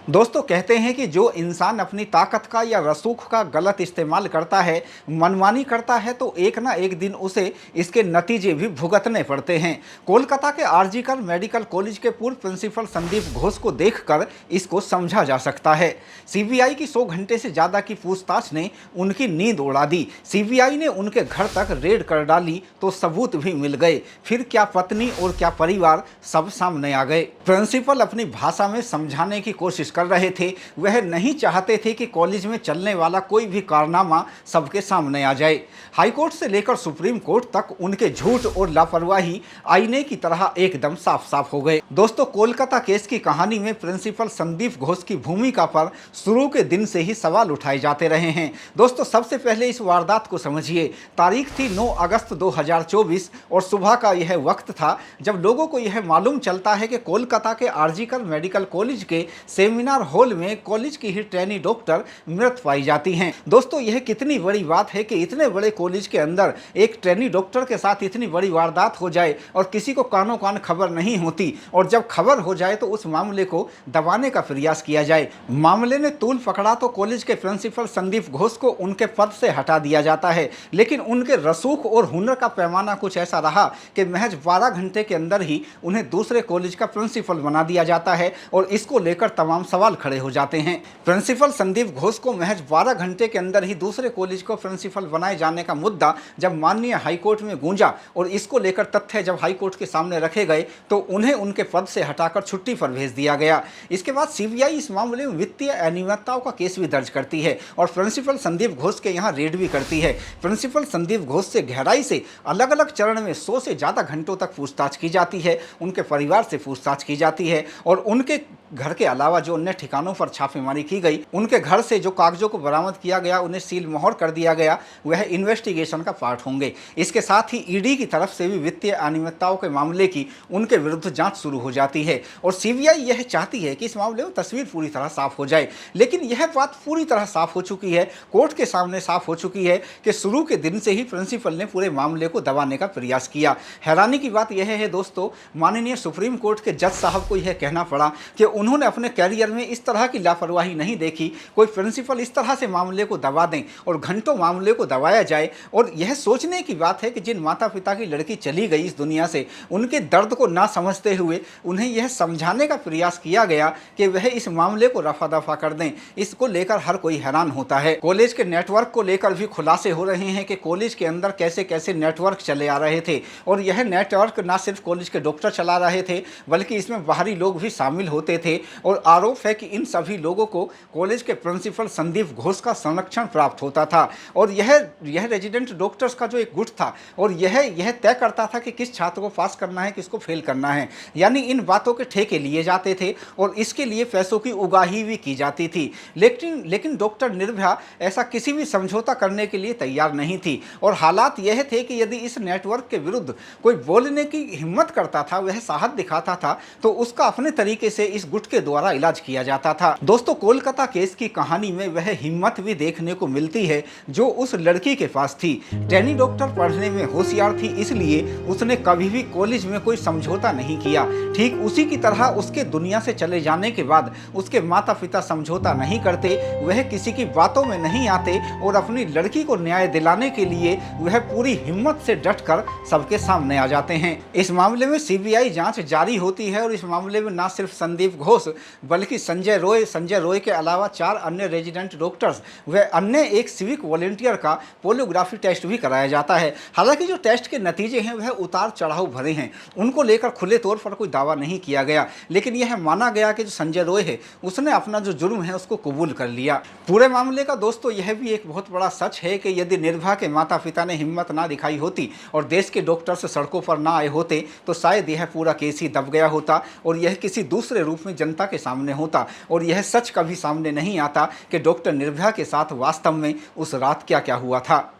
दोस्तों कहते हैं कि जो इंसान अपनी ताकत का या रसूख का गलत इस्तेमाल करता है, मनमानी करता है, तो एक ना एक दिन उसे इसके नतीजे भी भुगतने पड़ते हैं। कोलकाता के आरजीकर मेडिकल कॉलेज के पूर्व प्रिंसिपल संदीप घोष को देखकर इसको समझा जा सकता है। सीबीआई की 100 घंटे से ज़्यादा की पूछताछ ने उनकी नींद उड़ा दी। सीबीआई ने उनके घर तक रेड कर डाली तो सबूत भी मिल गए। फिर क्या पत्नी और क्या परिवार सब सामने आ गए। प्रिंसिपल अपनी भाषा में समझाने की कोशिश कर रहे थे। वह नहीं चाहते थे कि कॉलेज में चलने वाला कोई भी कारनामा सबके सामने आ जाए। हाईकोर्ट से लेकर सुप्रीम कोर्ट तक उनके झूठ और लापरवाही आईने की तरह एकदम साफ साफ हो गए। दोस्तों, कोलकाता केस की कहानी में प्रिंसिपल संदीप घोष की भूमिका पर शुरू के दिन से ही सवाल उठाए जाते रहे हैं। दोस्तों, सबसे पहले इस वारदात को समझिए। तारीख थी 9 अगस्त 2024 और सुबह का यह वक्त था जब लोगों को यह मालूम चलता है कि कोलकाता के आरजीकर मेडिकल कॉलेज के सेमिनार हॉल में कॉलेज की ही ट्रेनी डॉक्टर मृत पाई जाती हैं। दोस्तों, यह कितनी बड़ी बात है कि इतने बड़े कॉलेज के अंदर एक ट्रेनी डॉक्टर के साथ इतनी बड़ी वारदात हो जाए और किसी को कानों कान खबर नहीं होती, और जब खबर हो जाए तो उस मामले को दबाने का प्रयास किया जाए। मामले ने तूल पकड़ा तो कॉलेज के प्रिंसिपल संदीप घोष को उनके पद से हटा दिया जाता है, लेकिन उनके रसूख और हुनर का पैमाना कुछ ऐसा रहा कि महज 12 घंटे के अंदर ही उन्हें दूसरे कॉलेज का प्रिंसिपल बना दिया जाता है और इसको लेकर तमाम सवाल खड़े हो जाते हैं। प्रिंसिपल संदीप घोष को महज 12 घंटे के अंदर ही दूसरे कॉलेज को प्रिंसिपल बनाए जाने का मुद्दा जब माननीय हाईकोर्ट में गूंजा और इसको लेकर तथ्य जब हाईकोर्ट के सामने रखे गए तो उन्हें उनके पद से हटाकर छुट्टी पर भेज दिया गया। इसके बाद सीबीआई इस मामले में वित्तीय अनियमितताओं का केस भी दर्ज करती है और प्रिंसिपल संदीप घोष के यहाँ रेड भी करती है। प्रिंसिपल संदीप घोष से गहराई से अलग अलग चरण में 100 से ज़्यादा घंटों तक पूछताछ की जाती है। उनके परिवार से पूछताछ की जाती है और उनके घर के अलावा जो अन्य ठिकानों पर छापेमारी की गई, उनके घर से जो कागजों को बरामद किया गया, उन्हें सील मोहर कर दिया गया, वह इन्वेस्टिगेशन का पार्ट होंगे। इसके साथ ही ईडी की तरफ से भी वित्तीय अनियमितताओं के मामले की उनके विरुद्ध जांच शुरू हो जाती है और सीबीआई यह चाहती है कि इस मामले में तस्वीर पूरी तरह साफ हो जाए। लेकिन यह बात पूरी तरह साफ हो चुकी है, कोर्ट के सामने साफ हो चुकी है कि शुरू के दिन से ही प्रिंसिपल ने पूरे मामले को दबाने का प्रयास किया। हैरानी की बात यह है दोस्तों, माननीय सुप्रीम कोर्ट के जज साहब को यह कहना पड़ा कि उन्होंने अपने कैरियर में इस तरह की लापरवाही नहीं देखी। कोई प्रिंसिपल इस तरह से मामले को दबा दें और घंटों मामले को दबाया जाए। और यह सोचने की बात है कि जिन माता पिता की लड़की चली गई इस दुनिया से, उनके दर्द को ना समझते हुए उन्हें यह समझाने का प्रयास किया गया कि वह इस मामले को रफा दफा कर दें। इसको लेकर हर कोई हैरान होता है। कॉलेज के नेटवर्क को लेकर भी खुलासे हो रहे हैं कि कॉलेज के अंदर कैसे कैसे नेटवर्क चले आ रहे थे और यह नेटवर्क ना सिर्फ कॉलेज के डॉक्टर चला रहे थे बल्कि इसमें बाहरी लोग भी शामिल होते थे। और आरोप है कि इन सभी लोगों को कॉलेज के प्रिंसिपल संदीप घोष का संरक्षण प्राप्त होता था और यह रेजिडेंट डॉक्टर्स का जो एक गुट था और यह तय करता था कि किस छात्र को पास करना है, किसको फेल करना है। यानी इन बातों के ठेके लिए जाते थे और इसके लिए पैसों की उगाही भी की जाती थी। लेकिन डॉक्टर निर्भया ऐसा किसी भी समझौता करने के लिए तैयार नहीं थी और हालात यह थे कि यदि इस नेटवर्क के विरुद्ध कोई बोलने की हिम्मत करता था, वह साहस दिखाता था, तो उसका अपने तरीके से इस गुट के द्वारा इलाज किया जाता था। दोस्तों, कोलकाता केस की कहानी में वह हिम्मत भी देखने को मिलती है जो उस लड़की के पास थी। ट्रेनी डॉक्टर पढ़ने में होशियार थी, इसलिए उसने कभी भी कॉलेज में कोई समझौता नहीं किया। ठीक उसी की तरह उसके दुनिया से चले जाने के बाद उसके माता पिता समझौता नहीं करते, वह किसी की बातों में नहीं आते और अपनी लड़की को न्याय दिलाने के लिए वह पूरी हिम्मत से डटकर सबके सामने आ जाते हैं। इस मामले में सीबीआई जांच जारी होती है और इस मामले में न सिर्फ संदीप घोष बल्कि संजय रॉय के अलावा 4 अन्य रेजिडेंट डॉक्टर्स व अन्य एक सिविक वॉलंटियर का पोलियोग्राफी टेस्ट भी कराया जाता है। हालांकि जो टेस्ट के नतीजे हैं वह उतार चढ़ाव भरे हैं, उनको लेकर खुले तौर पर कोई दावा नहीं किया गया, लेकिन यह माना गया कि जो संजय रॉय है उसने अपना जो जुर्म है उसको कबूल कर लिया। पूरे मामले का दोस्तों यह भी एक बहुत बड़ा सच है कि यदि निर्भया के माता पिता ने हिम्मत ना दिखाई होती और देश के डॉक्टर्स सड़कों पर ना आए होते तो शायद यह पूरा केस ही दब गया होता और यह किसी दूसरे रूप में जनता के सामने होता और यह सच कभी सामने नहीं आता कि डॉक्टर निर्भया के साथ वास्तव में उस रात क्या क्या हुआ था।